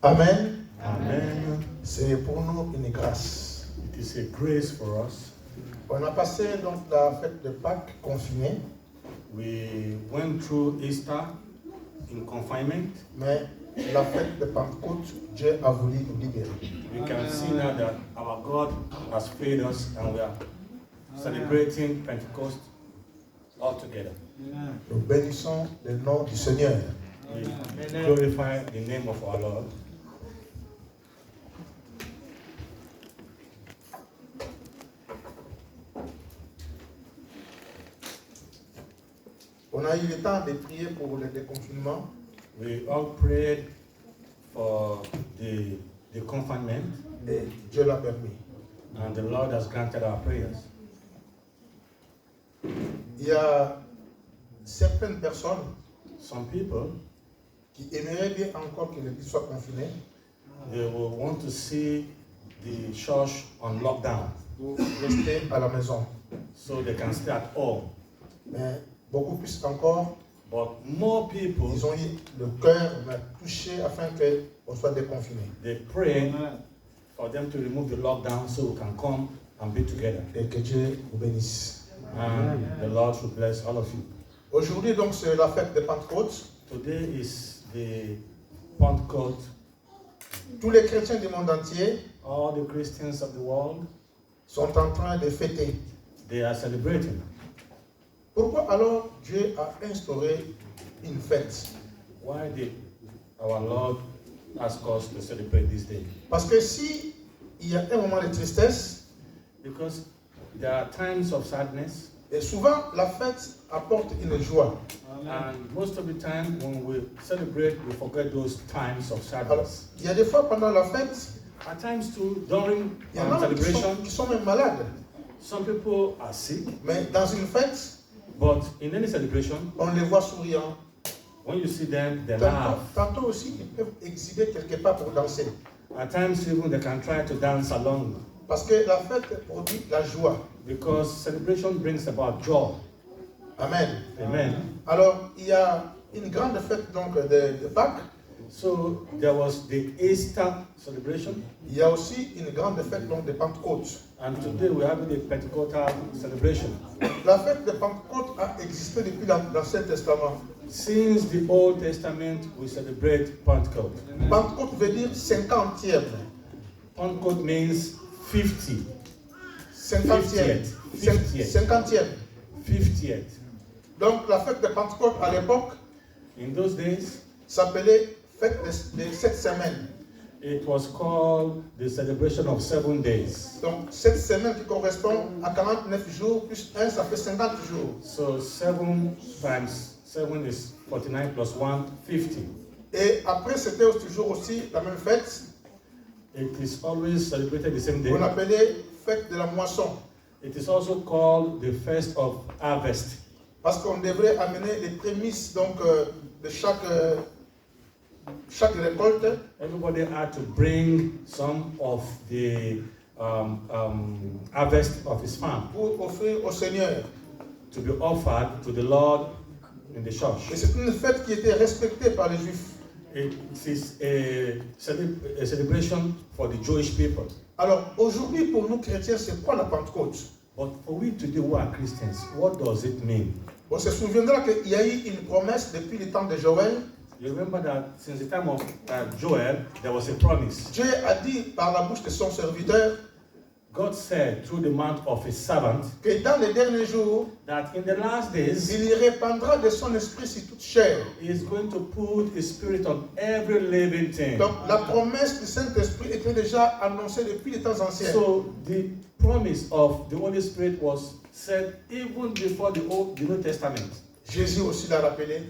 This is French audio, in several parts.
Amen. Amen. C'est pour nous une grâce. It is a grace for us. On a passé donc la fête de Pâques confinée, We went through Easter in confinement. mais la fête de Pentecôte, Dieu a voulu nous libérer. We can see now that our God has freed us and we are celebrating Pentecost all together. Nous bénissons le nom du Seigneur. We glorify the name of our Lord. On a eu le temps de prier pour le déconfinement. We all prayed for the confinement, Et Dieu l'a permis. and the Lord has granted our prayers. Il y a certaines personnes Some people, qui aimeraient bien encore que l'Église soit confinée they will want to see the church on lockdown pour rester à la maison. so they can stay at home. Mais beaucoup plus encore, But more people, ils ont eu le cœur touché afin qu'on soit déconfiné. they pray for them to remove the lockdown so we can come and be together. Et que Dieu vous bénisse. And the Lord should bless all of you. Aujourd'hui, donc, c'est la fête de Pentecôte. Today is the Pentecost. Tous les chrétiens du monde entier All the Christians of the world, sont en train de fêter. they are celebrating. Pourquoi alors Dieu a instauré une fête? Why did our Lord ask us to celebrate this day? Parce que si il y a un moment de tristesse, Because there are times of sadness, et souvent la fête apporte une joie. and most of the time when we celebrate, we forget those times of Alors, sadness. il y a des fois pendant la fête, At times too, during il y en a celebration, qui sont même malades. some people are sick, Mais dans une fête, but in any celebration, on les voit souriants. when you see them, they Tantôt, laugh. tantôt aussi, ils peuvent exhiber quelque part pour danser. At times even they can try to dance along, Parce que la fête produit la joie. because celebration brings about joy. Amen. Amen. Alors, il y a une grande fête donc de Pâques. So there was the Easter celebration, Il y a aussi une grande fête donc de Pentecôte. and today we're having the Pentecostal celebration. La fête de Pentecôte a existé depuis l'Ancien Testament. Since the Old Testament, we celebrate Pentecost. Pentecôte veut dire 50e. Pentecost means 50. 50e. 50e. 50th. Donc la fête de Pentecôte à l'époque In those days, s'appelait fête de 7 semaines. it was called the celebration of 7 days. Donc 7 semaines qui correspond à 49 jours plus 1, ça fait 50 jours. So 7 times 7 is 49 plus 1, 50. Et après c'était toujours aussi la même fête It is always celebrated the same day. qu'on appelait fête de la moisson. It is also called the Feast of Harvest, Parce qu'on devrait amener les prémices donc, de chaque récolte everybody had to bring some of the harvest of his farm pour offrir au Seigneur. to be offered to the Lord in the Et church. c'est une fête qui était respectée par les Juifs. It is a celebration for the Jewish people. Alors aujourd'hui pour nous chrétiens, c'est quoi la Pentecôte? But for we today who are Christians, what does it mean? On se souviendra qu'il y a eu une promesse depuis le temps de Joël. You remember that since the time of Joel, there was a promise. Dieu a dit par la bouche de son serviteur God said through the mouth of his servant que dans les derniers jours, that in the last days, il y répandra de son esprit sur toute chair. he is going to put his spirit on every living thing. Donc la promesse du Saint-Esprit était déjà annoncée depuis les temps anciens. So the promise of the Holy Spirit was said even before the New Testament. Jésus aussi l'a rappelé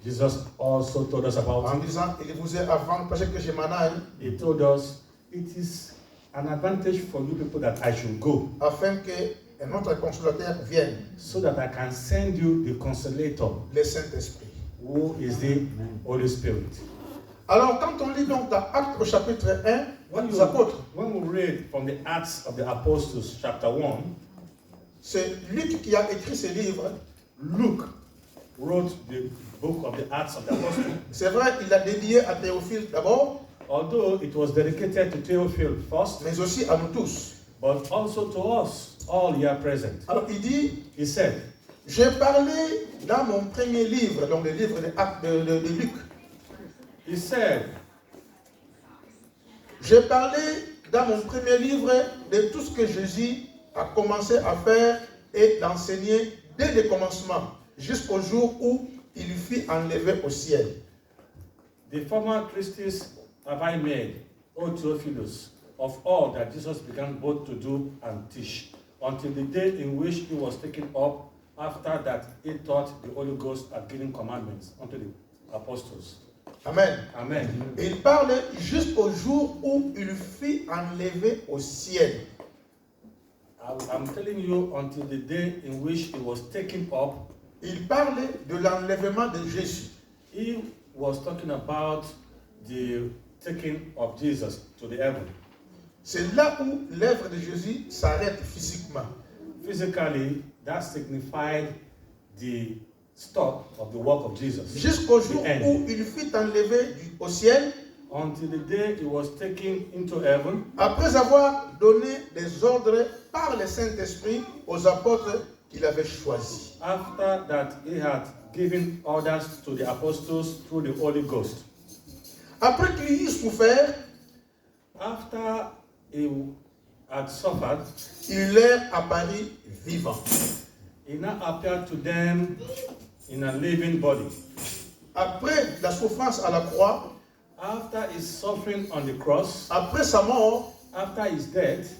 Jesus also told us about en it. disant, il vous est avantageux que je m'en aille, He told us it is an advantage for you people that I should go, afin qu'un autre consolateur vienne, so that I can send you the Consolator, le Saint-Esprit. who is the Holy Spirit. Alors quand on lit donc dans Actes au chapitre 1, les apôtres, When we read from the Acts of the Apostles, chapter 1, c'est Luc qui a écrit ce livre. Luke wrote the book of the Acts of the Apostles. C'est vrai, il l'a dédié à Théophile d'abord, Although it was dedicated to Theophilus first, mais aussi à nous tous. but also to us, all here present. Alors il dit, He said, j'ai parlé dans mon premier livre, donc le livre de Luc. he said, J'ai parlé dans mon premier livre de tout ce que Jésus a commencé à faire et d'enseigner dès le commencement, jusqu'au jour où il fut enlevé au ciel. the former Christus have I made, O Theophilus, of all that Jesus began both to do and teach, until the day in which he was taken up, after that he taught the Holy Ghost had given commandments unto the apostles. Amen. Amen. Et il parle jusqu'au jour où il fut enlevé au ciel. I'm telling you, until the day in which he was taken up, Il parle de l'enlèvement de Jésus. he was talking about the taking of Jesus to the heaven. C'est là où l'œuvre de Jésus s'arrête physiquement. Physically, that signified the stop of the work of Jesus. Jusqu'au jour The end. où il fut enlevé au ciel, Until the day he was taken into heaven, après avoir donné des ordres par le Saint-Esprit aux apôtres qu'il avait choisis. after that he had given orders to the apostles through the Holy Ghost. Après qu'il eut souffert, After he had suffered, il leur apparut vivant. he now appeared to them in a living body. Après la souffrance à la croix, After his suffering on the cross, après sa mort, after his death,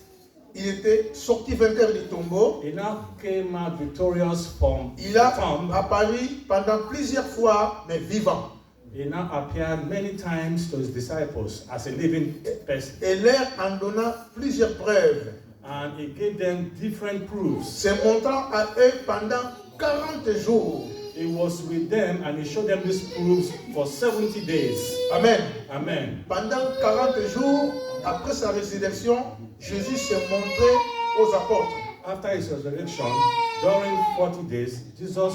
il était sorti vainqueur du tombeau. he now came out victorious from Il the a tomb. apparu pendant plusieurs fois, mais vivant. He now appeared many times to his disciples as a living person. Et leur en donna plusieurs preuves, And he gave them different proofs. se montrant à eux pendant 40 jours. He was with them and he showed them these proofs for 70 days. Amen. Amen. Pendant 40 jours, après sa résurrection, Jésus s'est montré aux apôtres. After his resurrection, during 40 days, Jesus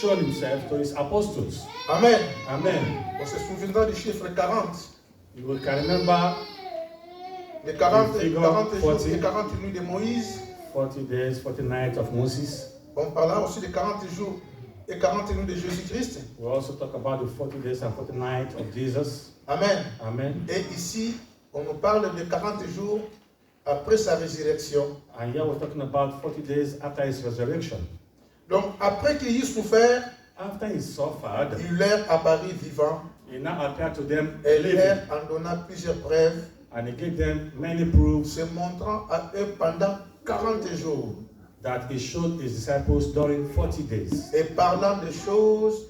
showed himself to his apostles. Amen. Amen. On se souviendra du chiffre 40. You can remember Les 40 figure jours 40. et 40 nuits de Moïse. 40 days, 40 nights of Moses. On parlera aussi des 40 jours et 40 nuits de Jésus-Christ. We also talk about the 40 days and 40 nights of Jesus. Amen. Amen. Et ici, on nous parle de 40 jours après sa résurrection. And here we're talking about 40 days after his resurrection. Donc, après qu'il eut souffert, After he suffered, il leur apparut vivant he now appeared to them et living. leur en donna plusieurs preuves, And he gave them many proofs se montrant à eux pendant 40 jours that he showed his disciples during 40 days. et parlant de choses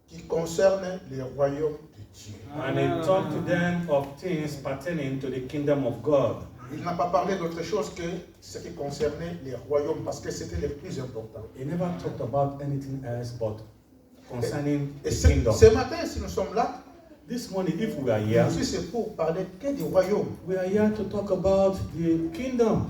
qui concernent le royaume de Dieu. And he talked to them of things pertaining to the kingdom of God. Il n'a pas parlé d'autre chose que ce qui concernait les royaumes parce que c'était le plus important. He never talked about anything else but concerning Et the ce kingdom. matin, si nous sommes là, This morning, if we are here, aussi c'est pour parler que du royaume. we are here to talk about the kingdom.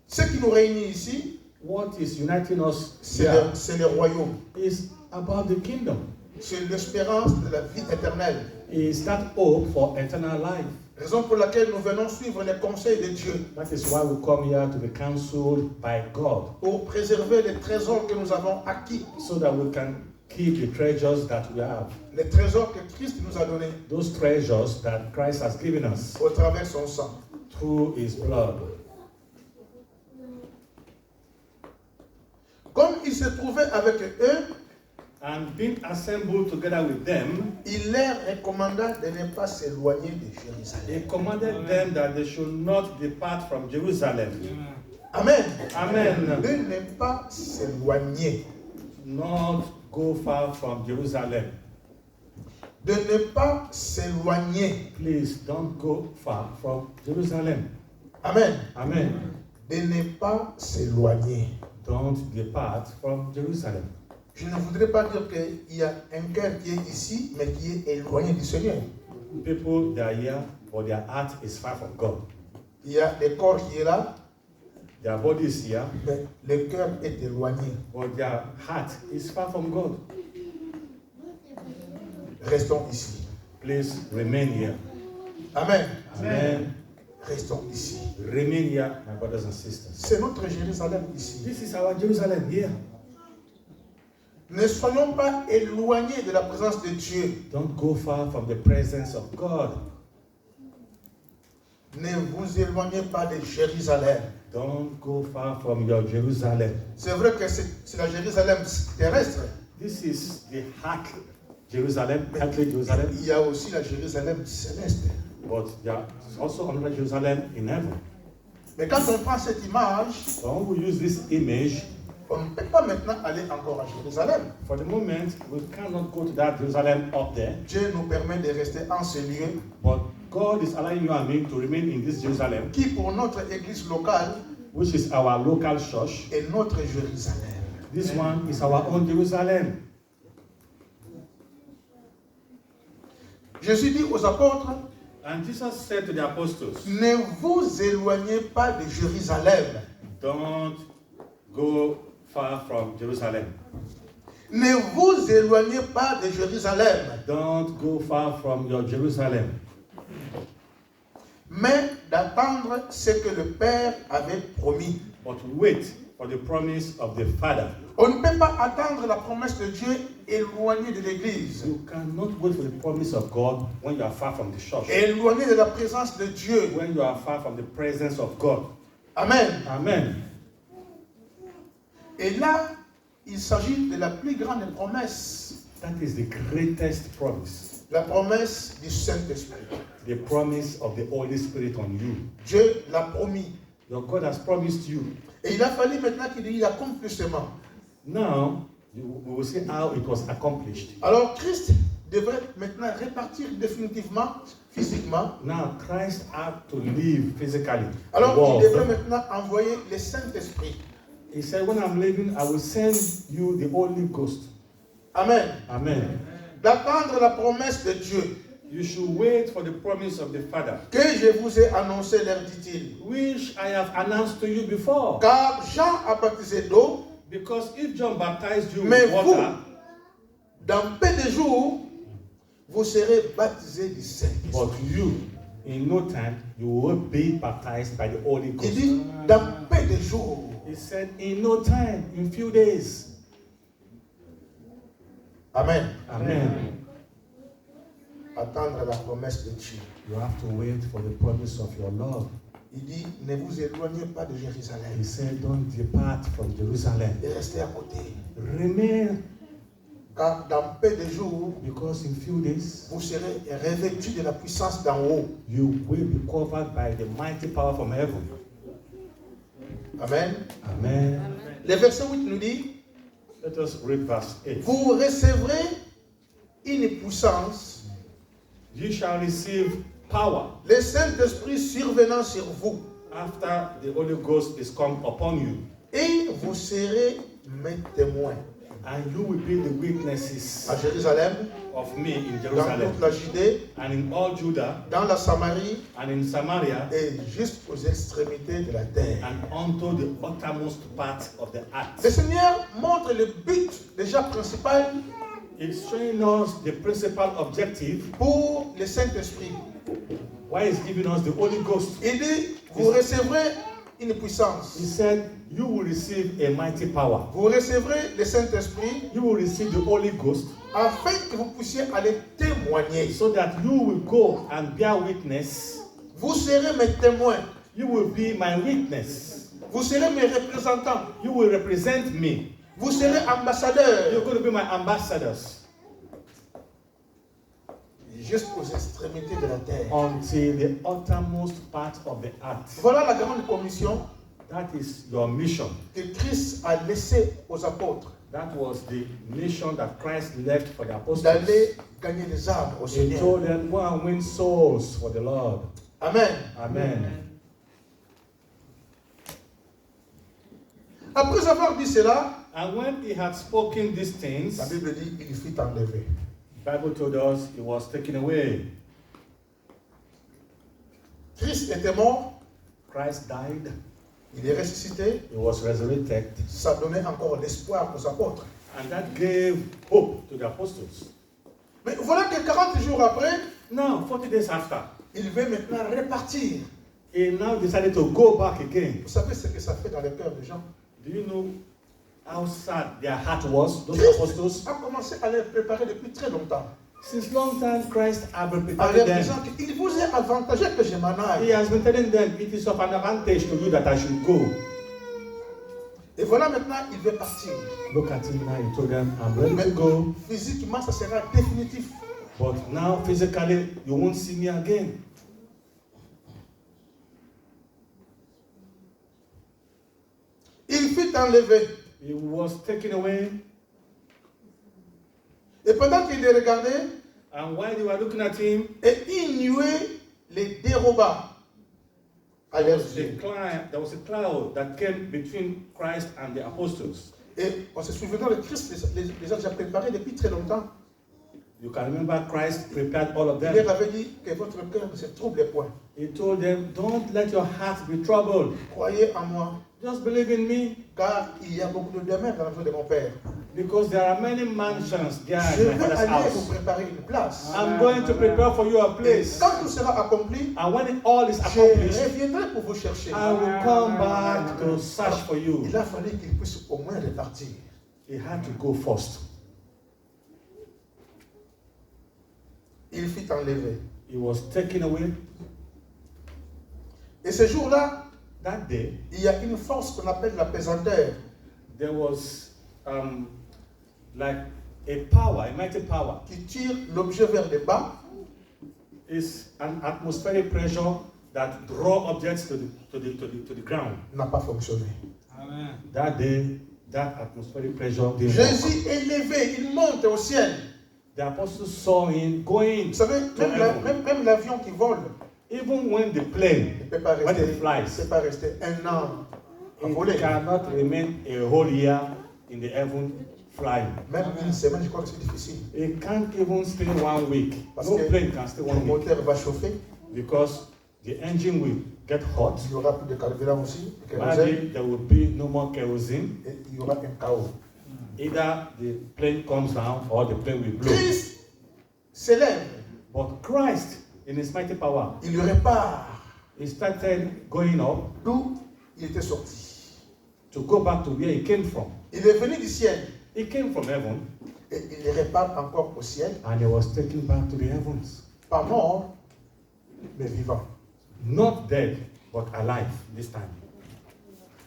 Ce qui nous réunit ici, What is uniting us c'est here le royaume. is about the kingdom. C'est l'espérance de la vie éternelle. Is that hope for eternal life. Raison pour laquelle nous venons suivre les conseils de Dieu That is why we come here to be counseled by God, pour préserver les trésors que nous avons acquis, so that we can keep the treasures that we have. les trésors que Christ nous a donnés Those treasures that Christ has given us au travers de son sang. through his blood. Comme il se trouvait avec eux, And being assembled together with them, il leur recommanda de ne pas s'éloigner de Jérusalem. he commanded them that they should not depart from Jerusalem. Amen. Amen. De ne pas s'éloigner. Not go far from Jerusalem. De ne pas s'éloigner. Please don't go far from Jerusalem. Amen. Amen. De ne pas s'éloigner. Don't depart from Jerusalem. Je ne voudrais pas dire qu'il y a un cœur qui est ici, mais qui est éloigné du Seigneur. People, they are here, but their heart is far from God. Il y a le corps qui est là, Their body is here, mais le cœur est éloigné. but their heart is far from God. Restons ici. Please remain here. Amen. Amen. Restons ici. Remain here, my brothers and sisters. C'est notre Jérusalem ici. This is our Jerusalem here. Ne soyons pas éloignés de la présence de Dieu. Don't go far from the presence of God. Ne vous éloignez pas de Jérusalem. Don't go far from your Jerusalem. C'est vrai que c'est la Jérusalem terrestre. This is the heart Jerusalem, earthly Jerusalem. Il y a aussi la Jérusalem céleste. But there is also another Jerusalem in heaven. Mais quand on prend cette image, So when we use this image, on ne peut pas maintenant aller encore à Jérusalem. for the moment, we cannot go to that Jerusalem up there. Dieu nous permet de rester en ce lieu But God is allowing you and me to remain in this Jerusalem, qui pour notre église locale which is our local church. est notre Jérusalem. This one is our own Jerusalem. Jésus dit aux apôtres, And Jesus said to the apostles, ne vous éloignez pas de Jérusalem. don't go far from Jerusalem. Ne vous éloignez pas de Jérusalem, Don't go far from your Jerusalem. mais d'attendre ce que le Père avait promis. But wait for the promise of the Father. On ne peut pas attendre la promesse de Dieu éloigné de l'église, You cannot wait for the promise of God when you are far from the church. éloigné de la présence de Dieu. When you are far from the presence of God. Amen. Amen. Et là, il s'agit de la plus grande promesse, That is the greatest promise. la promesse du Saint-Esprit. The promise of the Holy Spirit on you. Dieu l'a promis. Your God has promised you. Et il a fallu maintenant qu'il y ait l'accomplissement. Now, we will see how it was accomplished. Alors Christ devrait maintenant répartir définitivement, physiquement. Now, Christ had to live physically. Alors the world. il devrait maintenant envoyer le Saint-Esprit. He said, when I'm leaving, I will send you the Holy Ghost. Amen. Amen. D'attendre la promesse de Dieu You should wait for the promise of the Father, que je vous ai annoncé, leur dit-il. which I have announced to you before. Car Jean a baptisé d'eau, Because if John baptized you mais with vous, water, dans peu de jours, vous serez baptisés du Saint-Esprit. but you, in no time, you will be baptized by the Holy Il Ghost. dit, dans peu de jours. He said, in no time, in few days. Amen. Amen. Attendre la promesse de Dieu. You have to wait for the promise of your Lord. Il dit, ne vous éloignez pas de Jérusalem. He said, don't depart from Jerusalem. Et restez à côté. Remain, Car dans peu de jours, because in few days, vous serez revêtus de la puissance d'en haut. you will be covered by the mighty power from heaven. Amen. Amen. Le verset 8 nous dit, Let us read verse 8. vous recevrez une puissance, You shall receive power le Saint-Esprit survenant sur vous, after the Holy Ghost is come upon you, et vous serez mes témoins and you will be the witnesses à Jérusalem, of me in dans Jerusalem, toute la Judée, and in all Judah, dans la Samarie and in Samaria, et jusqu'aux extrémités de la terre. and unto the uttermost part of the Le earth. Seigneur montre le but déjà principal It's showing us the principal objective pour le Saint-Esprit. why he's giving us the Holy Ghost. Il dit, vous recevrez une puissance. He said, you will receive a mighty power. Vous recevrez le Saint-Esprit You will receive the Holy Ghost afin que vous puissiez aller témoigner. so that you will go and bear witness. Vous serez mes témoins. You will be my witness. Vous serez mes représentants. You will represent me. Vous serez You're ambassadeurs going to be my ambassadors jusqu'aux extrémités de la terre. until the uttermost part of the earth. Voilà la grande commission That is your mission. que Christ a laissée aux apôtres, That was the mission that Christ left for the apostles. d'aller gagner des âmes au He Seigneur. told them, go and win souls for the Lord. Amen. Amen. Après avoir dit cela, And when he had spoken these things, la Bible dit il fut enlevé. the Bible told us he was taken away. Christ était mort, Christ died. il est ressuscité. He was resurrected. Ça donnait encore l'espoir aux apôtres. And that gave hope to the apostles. Mais voilà que 40 jours après, Now, 40 days after, il veut maintenant repartir. he now decided to go back again. Vous savez ce que ça fait dans le cœur des gens? Do you know how sad their heart was, those Christ apostles? a commencé à les préparer depuis très longtemps. Since long time, Christ had En prepared leur them. disant qu'il vous est avantageux que je m'en He aille. has been telling them, it is of an advantage to you that I should go. Et voilà maintenant, il veut partir. Look at him now, he told them, I'm ready to go. Physiquement, ça sera définitif. But now, physically, you won't see me again. Il fut enlevé. He was taken away. Et pendant qu'il les regardait, And while they were looking at him, et une nuée les déroba à leurs yeux. there was a cloud that came between Christ and the apostles. Et on se souviendra de Christ, les a déjà préparés depuis très longtemps. You can remember Christ prepared all of Il them. leur avait dit que votre cœur ne se trouble point. He told them, don't let your heart be troubled. Croyez en moi, Just believe in me, car il y a beaucoup de demeures dans la maison de mon Père. because there are many mansions there Je in my vais father's aller vous house. préparer une place. I'm going to prepare for you a Et place. quand tout sera accompli, And when it all is je accomplished, reviendrai pour vous chercher. I will come back to search for you. Il a fallu qu'il puisse au moins repartir. He had to go first. Il fut enlevé. He was taken away. Et ce jour-là, That day, il y a une force qu'on appelle la pesanteur. there was like a power, a mighty power. Qui tire l'objet vers le bas. It's an atmospheric pressure that draw objects to the ground. N'a pas fonctionné. Amen. That day, that atmospheric pressure didn't work. Jésus est élevé, il monte au ciel. The apostles saw him going Vous savez, to heaven. même l'avion qui vole Even when the plane, ne peut pas when rester, it flies, peut pas rester un an à voler. it cannot remain a whole year in the heaven flying. Même une semaine, je crois que c'est difficile. It can't even stay 1 week. Parce No que plane can stay le 1 week moteur va chauffer. because the engine will get hot. Il y aura plus de carburant aussi, de kérosène, Maybe there will be no more kerosene. et il y aura un chaos. Either the plane comes down or the plane will blow. Christ s'élève, But Christ, in his mighty power, il repart he started going up d'où il était sorti. to go back to where he came from. Il est venu du ciel He came from heaven et il repart encore au ciel, and he was taken back to the heavens. pas mort, mais vivant. Not dead, but alive this time.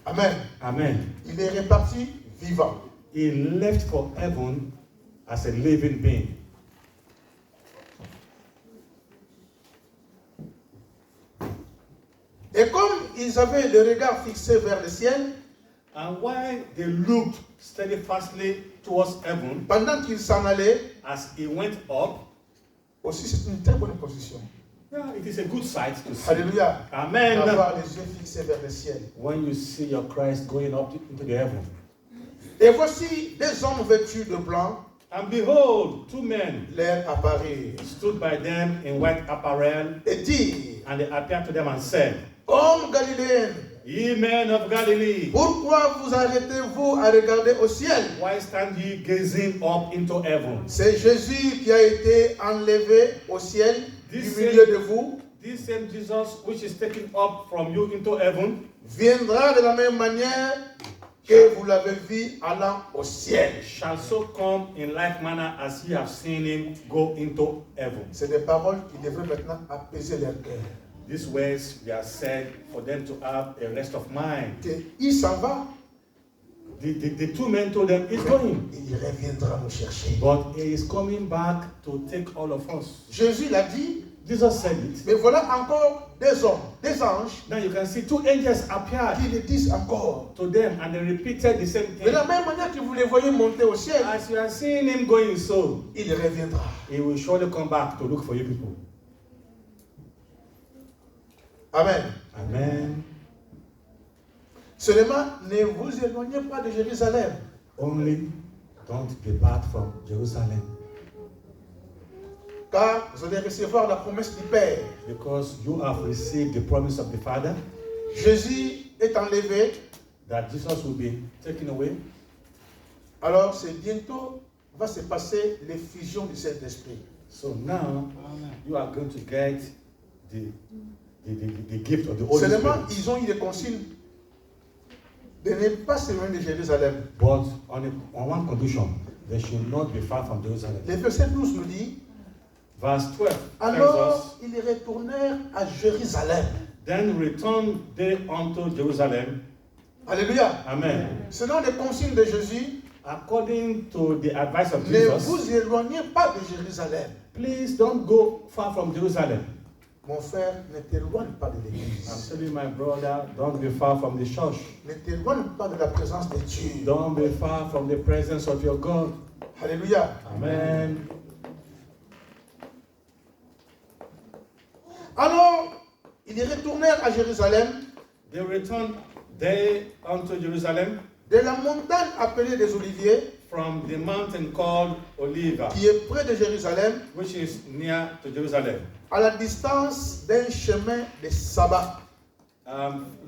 Amen. Amen. Il est reparti vivant. He left for heaven as a living being. Et comme ils avaient le regard fixé vers le ciel, And while they looked steadfastly towards heaven pendant qu'ils s'en allaient, as he went up, aussi c'est une très bonne position. yeah, it is a good sight to see. Alléluia. Amen. Avoir les yeux fixés vers le ciel. When you see your Christ going up into the heaven. Et voici des hommes vêtus de blanc And behold, 2 men leur apparurent stood by them in white apparel, et dirent, and they appeared to them and said, hommes galiléens, Ye men of Galilee, pourquoi vous arrêtez-vous à regarder au ciel? why stand ye gazing up into heaven? C'est Jésus qui a été enlevé au ciel du This milieu de vous, This same Jesus, which is taken up from you into heaven, viendra de la même manière que vous l'avez vu allant au ciel. shall so come in like manner as ye have seen him go into heaven. C'est des paroles qui devraient maintenant apaiser leur cœur. These words were said for them to have a rest of mind. Il s'en va, The 2 men told them, He's going, il reviendra nous chercher. but he is coming back to take all of us. Jésus l'a dit, Jesus said it. mais voilà encore des hommes, des anges, Now you can see 2 angels appeared qui le disent encore. to them and they repeated the same De thing. la même manière que vous les voyez monter au ciel, As you are seeing him going so, il reviendra. he will surely come back to look for you people. Amen. Amen. Seulement, ne vous éloignez pas de Jérusalem. Only don't depart from Jerusalem, Car vous allez recevoir la promesse du Père. because you have received the promise of the Father Jésus est enlevé. that Jesus will be taken away. Alors, c'est bientôt va se passer l'effusion du Saint-Esprit. So now you are going to get the gift of the Holy Seulement, Spirit. ils ont eu des consignes de ne pas s'éloigner de Jérusalem. But on one condition, they should not be far from Jerusalem. Le verset 12 nous dit, Verse 12 tells alors us, ils retournèrent à Jérusalem. then returned they unto Jerusalem. Alléluia. Amen. Selon les consignes de Jésus, According to the advice of ne Jesus, vous éloignez pas de Jérusalem. please don't go far from Jerusalem. Mon frère, ne t'éloigne pas de I'm l'église. telling my brother, don't be far from the church. Ne t'éloigne pas de la présence de Dieu. Don't be far from the presence of your God. Alléluia. Amen. Alors, ils retournèrent à Jérusalem, They returned they unto Jerusalem de la montagne appelée des Oliviers, from the mountain called Oliva, qui est près de Jérusalem, which is near to Jerusalem, à la distance d'un chemin de sabbat.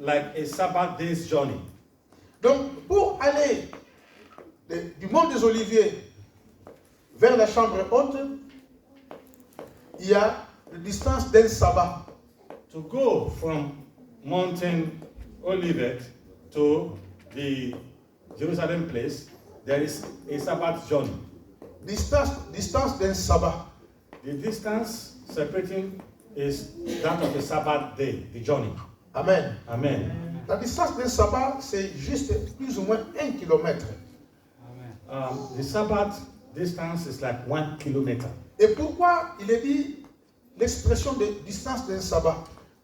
like a Sabbath day's journey. Donc, pour aller du mont des Oliviers vers la chambre haute, il y a la distance d'un sabbat. To go from Mountain Olivet to the Jerusalem place, there is a Sabbath journey. Distance d'un sabbat. The distance separating is that of a Sabbath day, the journey. Amen. Amen. La distance d'un sabbat, c'est juste plus ou moins 1 kilomètre. The Sabbath distance is like 1 kilometer. Et pourquoi il est dit l'expression de distance d'un sabbat?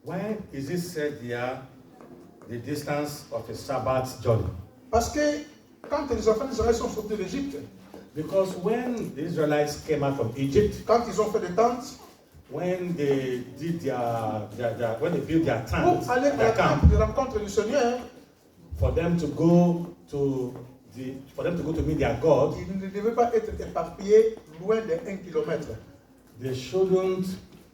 Why is it said here the distance of a Sabbath journey? Parce que quand les enfants d'Israël sont sortis d'Égypte, Because when the Israelites came out from Egypt, quand ils ont fait des tentes, when they did when they built their pour tents, aller à their la camp, tente de rencontre du Seigneur, for them to go to meet their God, ils ne devaient pas être éparpillés loin de 1 kilomètre. they shouldn't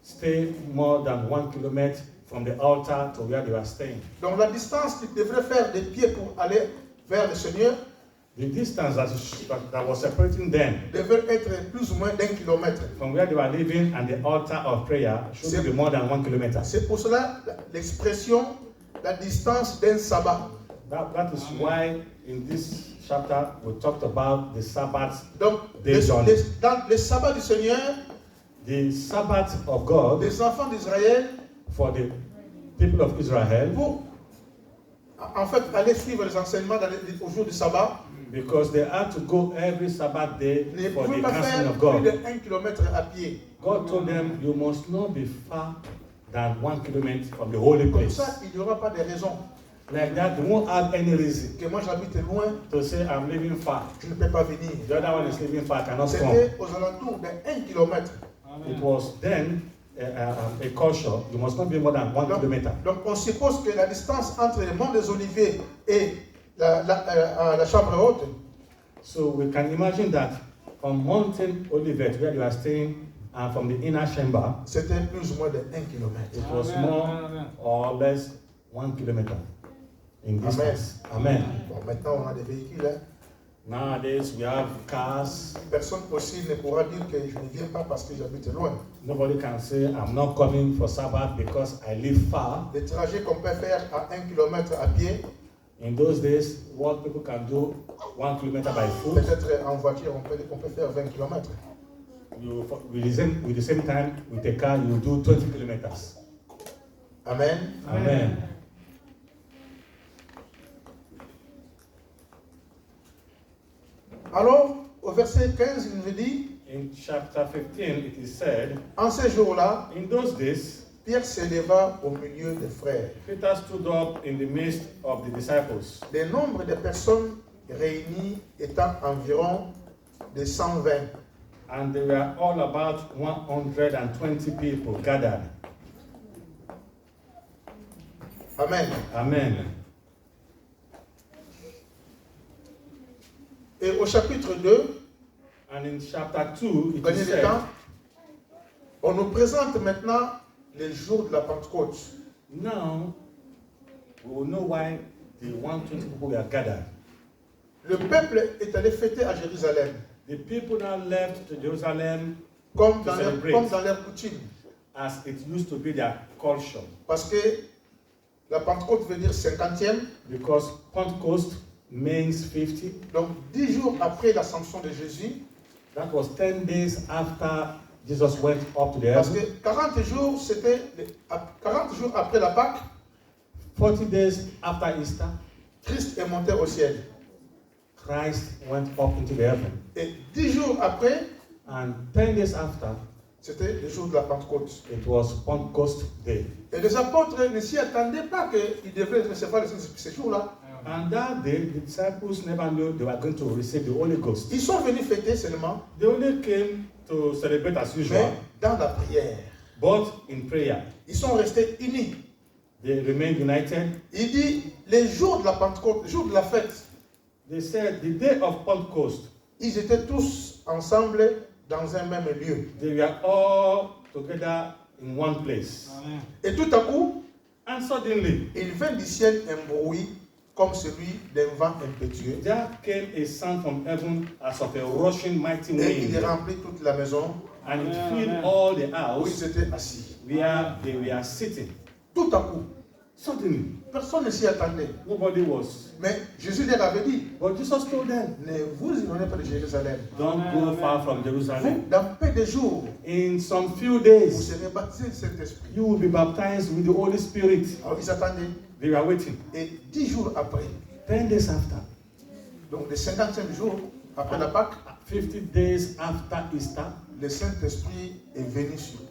stay more than 1 kilometer from the altar to where they were staying. Donc la distance qu'ils devraient faire des pieds pour aller vers le Seigneur The distance that was separating them devait être plus ou moins d'1 kilomètre. from where they were living and the altar of prayer shouldn't be more than 1 kilometer. C'est pour cela l'expression la distance d'un sabbat. That is why in this chapter we talked about the Sabbath Donc day journey. dans le sabbat du Seigneur, The Sabbath of God les enfants d'Israël, for the people of Israel, pour en fait aller suivre les enseignements au jour du sabbat, because they had to go every Sabbath day ne for pouvaient the pas counseling faire of plus God. de 1 kilomètre à pied. God told them, you must not be far than 1 kilometer from the holy Comme place. ça, il n'y aura pas de raison Like that, they won't have any reason que moi j'habite loin, to say, I'm living far. je ne peux pas venir. The other one is living far, cannot come. C'était aux alentours de 1 kilomètre. It was then a culture, you must not be more than 1 kilometer. Donc on suppose que la distance entre le mont des Oliviers et la chambre haute, So we can imagine that from Mountain Olivet, where you are staying, and from the inner chamber, c'était plus ou moins de 1 kilomètre. it was more or less 1 kilometer in distance. Amen. Bon, maintenant on a des véhicules. Hein. Nowadays we have cars. Personne aussi ne pourra dire que je ne viens pas parce que j'habite loin. Nobody can say, I'm not coming for Sabbath because I live far. Les trajets qu'on peut faire à 1 kilomètre à pied, In those days, what people can do 1 kilometer by foot, peut-être en voiture, on peut faire 20 kilomètres. with the same time, with a car, you do 20 kilometers. Amen. Amen. Alors, au verset 15, il nous dit, In chapter 15, it is said, en ces jours-là, in those days, Pierre s'éleva au milieu des frères. Peter stood up in the midst of the disciples. Le nombre de personnes réunies étant environ de 120. And there were all about 120 people gathered. Amen. Amen. Et au chapitre 2, And in chapter 2, it gagner is le said, temps, on nous présente maintenant les jours de la Pentecôte. now we will know why the 120 people were gathered. Le peuple est allé fêter à Jérusalem. The people now left to Jerusalem comme to dans celebrate, leur coutume. as it used to be their culture. Parce que la Pentecôte veut dire 50e. Because Pentecost means 50. Donc 10 jours après l'ascension de Jésus, That was 10 days after Jesus went up to the parce heaven. que 40 jours, c'était 40 jours après la Pâque, 40 days after Easter, Christ est monté au ciel. Christ went up into the heaven. Et 10 jours après, And 10 days after, c'était le jour de la Pentecôte. it was Pentecost Day. Et les apôtres ne s'y attendaient pas qu'ils devraient recevoir le Saint-Esprit ce jour-là. And that day, the disciples never knew they were going to receive the Holy Ghost. Ils sont venus fêter seulement, They only came to celebrate as mais usual, dans la prière. but in prayer. Ils sont restés unis. They remained united. Il dit, les jours de la Pentecôte, le jour de la fête, They said the day of Pentecost, ils étaient tous ensemble dans un même lieu. they were all together in one place. Et tout à coup, And suddenly, il vint du ciel un bruit comme celui d'un vent impétueux. there came a sound from heaven as of a rushing mighty Et il wind, remplit toute la maison and it filled all the où ils house étaient assis. where they were sitting. Tout à coup, Suddenly, personne ne s'y attendait. nobody was. Mais Jésus leur avait dit, But Jesus told them, ne vous éloignez pas de Jérusalem. don't go far from Vous, Jerusalem. dans peu de jours, In some few vous days, serez baptisés du Saint-Esprit. you will be baptized with the Holy Spirit. Alors ils attendaient. They were waiting. Et 10 jours après, 10 days after, donc le 55e jour après la Pâque, 50 days after Easter, le Saint-Esprit est venu sur eux.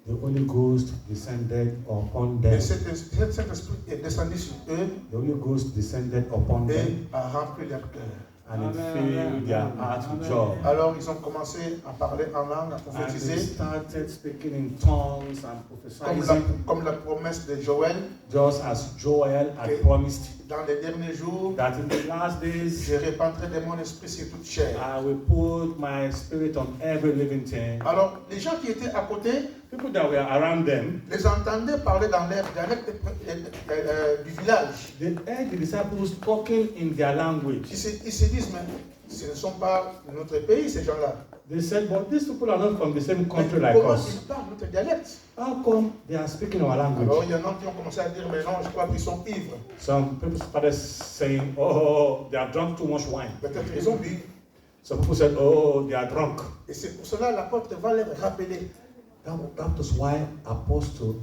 the Holy Ghost descended upon Et them. cet Saint-Esprit est descendu sur eux The Holy Ghost descended upon et them, a rempli leur cœur. and it filled their hearts with joy. Alors ils ont commencé à parler en langue, à And they prophétiser, started speaking in tongues and prophesying, comme la promesse de Joël. just as Joel had Okay. promised, Dans les derniers jours, that in the last days je répandrai de mon esprit sur toute chair. I will put my spirit on every living thing. Alors les gens qui étaient à côté People that were around them, les entendaient parler dans leur dialecte du village. they heard the disciples talking in their language. Ils se disent, mais ce ne sont pas de notre pays, ces gens-là. They said, but these people are not from the same Mais country like comment us. ils parlent notre dialecte? How come they are speaking our Alors language? il y en a qui ont commencé à dire, mais non, je crois qu'ils sont ivres. Some people started saying, oh, they are drunk too much wine. Peut-être qu'ils ont bu. Some people said, oh, they are drunk. Et c'est pour cela l'apôtre va leur rappeler That was why Apostle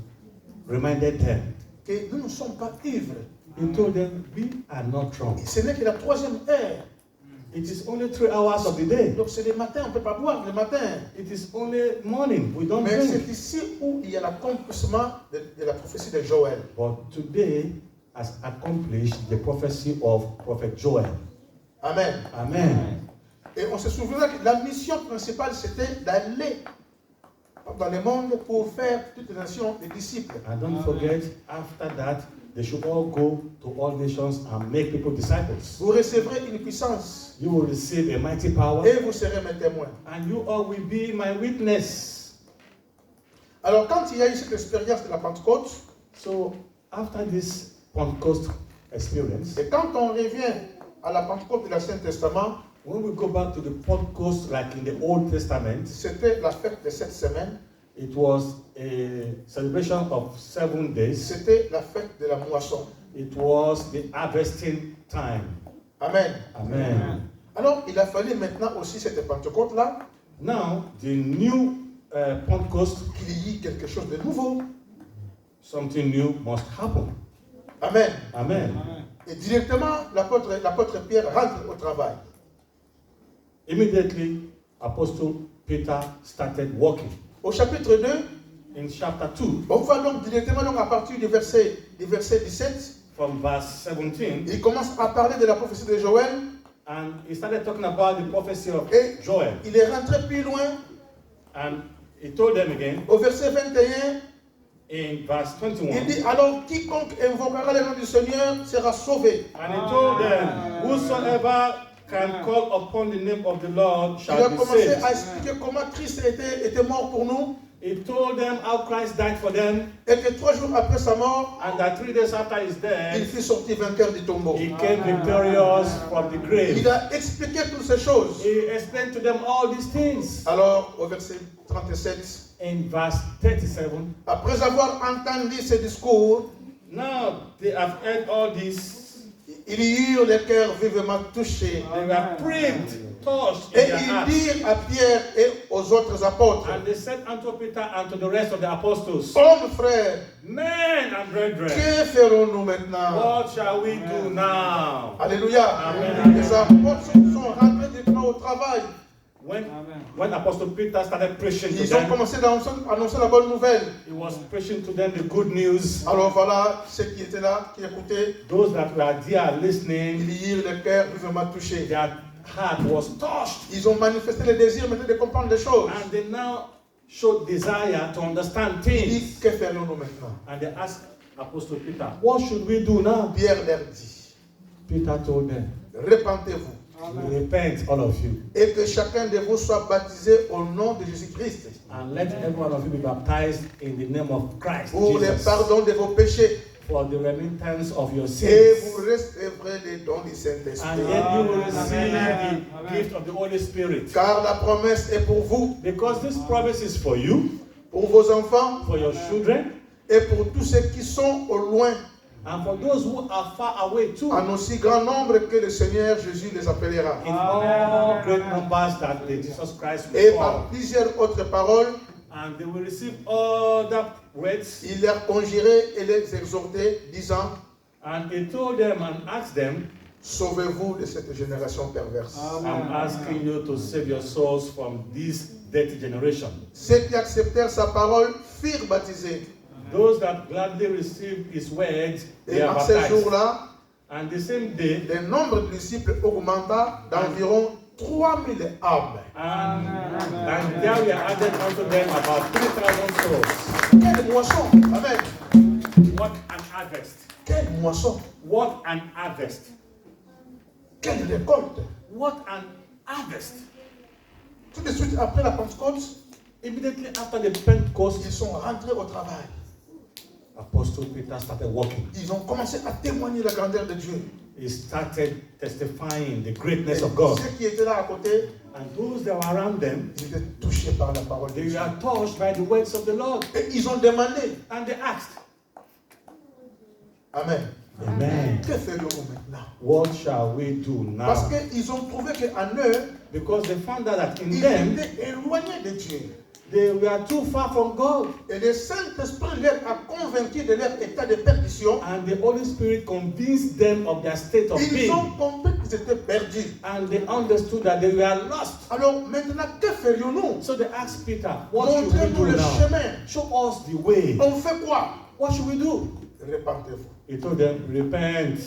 reminded them. que nous ne sommes pas ivres. He told them, we are not drunk. Et ce n'est que la 3e heure. It is only 3 hours of the day. Donc c'est le matin, on ne peut pas boire le matin. It is only morning. We don't Mais c'est drink. ici où il y a l'accomplissement de la prophétie de Joël. But today has accomplished the prophecy of Prophet Joel. Amen. Amen. Et on se souviendra que la mission principale, c'était d'aller dans le monde pour faire toutes les nations des disciples. And don't forget, after that, they should all go to all nations and make people disciples. Vous recevrez une puissance You will receive a mighty power, et vous serez mes témoins. and you all will be my witness. Alors quand il y a eu cette expérience de la Pentecôte, So, after this Pentecost experience, et quand on revient à la Pentecôte de l'Ancien Testament, when we go back to the Pentecost like in the Old Testament, c'était la fête de 7 semaines, it was a celebration of 7 days. c'était la fête de la moisson. It was the harvesting time. Amen. Amen. Alors il a fallu maintenant aussi cette Pentecôte-là Now, the new Pentecost, qu'il y ait quelque chose de nouveau. something new must happen. Amen. Amen. Et directement, l'apôtre Pierre rentre au travail. Immediately, Apostle Peter started working. Au chapitre 2, In chapter 2, on va donc directement donc, à partir du verset 17, from verse 17, il commence à parler de la prophétie de Joël and he started talking about the prophecy of et Joel. il est rentré plus loin And he told them again au verset 21, in verse il 21, dit alors quiconque invoquera le nom du Seigneur sera sauvé. and he told them, whosoever can call upon the name of the Lord Il shall a be commencé saved. à expliquer comment Christ était mort pour nous. He told them how Christ died for them, et que 3 jours après sa mort, and that 3 days after his il death, fut sorti vainqueur du tombeau. he came victorious from the grave. Il a expliqué toutes ces choses. He explained to them all these things. Alors, au verset 37, In verse 37, après avoir entendu ces discours, now they have heard all this. ils y eurent les cœurs vivement touchés. They were pricked, touched Et in their ils hearts. dirent à Pierre et aux autres apôtres, And they said unto Peter and to the rest of the apostles, hommes frères, Men and brethren, que ferons-nous maintenant? what shall we do now? Alléluia. Amen. Les apôtres sont rentrés directement au travail. When Apostle Peter started preaching to Ils ont them, commencé à annoncer la bonne nouvelle. he was preaching to them the good news. Alors voilà, ceux qui étaient là, qui écoutaient, Those that were there listening, ils y eurent les cœurs vivement touchés. their heart was touched. Ils ont manifesté le désir maintenant de comprendre les choses. And they now showed desire to understand Ils things. disent, que ferions-nous maintenant? And they asked Apostle Peter, what should we do now? Pierre leur dit, Peter told them, repentez-vous repent, all of you, et que chacun de vous soit baptisé au nom de Jésus-Christ and let every one of you be baptized in the name of Christ pour le Jesus, pardon de vos péchés for the remittance of your et sins. vous recevrez les dons du And Saint-Esprit. then you will receive the gift of the Holy Spirit. Car la promesse est pour vous, Because this promise is for you, pour vos enfants for your children, et pour tous ceux qui sont au loin, and for those who are far away too. en aussi grand nombre que le Seigneur Jésus les appellera. In all great numbers that the Jesus Christ Et will par call. plusieurs autres paroles, And they will receive other words. il leur conjurait et les exhortait, disant, And he told them and asked them, sauvez-vous de cette génération perverse. I'm asking you to save your souls from this dirty generation. Ceux qui acceptèrent sa parole furent baptisés. Those that gladly received his words, they Et are en ces baptized. jours-là, And the same day, le nombre de disciples augmenta d'environ 3000 âmes. and there were added unto them about 3,000 souls. Quelle moisson! Amen. What an harvest! Quelle moisson! What an harvest! Quelle récolte! What an harvest! Tout de suite après la Pentecôte, Immediately after the Pentecost, ils sont rentrés au travail. Apostle Peter started walking. Ils ont commencé à témoigner la grandeur de Dieu. He started testifying the greatness Et of God. ceux qui étaient là à côté, And those that were around them, ils étaient touchés par la parole de they Dieu. were touched by the words of the Lord. Et ils ont demandé, And they asked, Amen, Amen. que ferions-nous maintenant? What shall we do Parce now? qu'ils ont trouvé qu'en eux, Because they found out that in ils them, étaient éloignés de Dieu. they were too far from God. Et le Saint-Esprit leur a convaincu de leur état de perdition. And the Holy Spirit convinced them of their state of Ils being. ont compris qu'ils étaient perdus. And they understood that they were lost. Alors maintenant, que ferions-nous? So they asked Peter, what should we Montrez-nous do le now? chemin. Show us the way. On fait quoi? What should we do? Repentez-vous. He told them, repent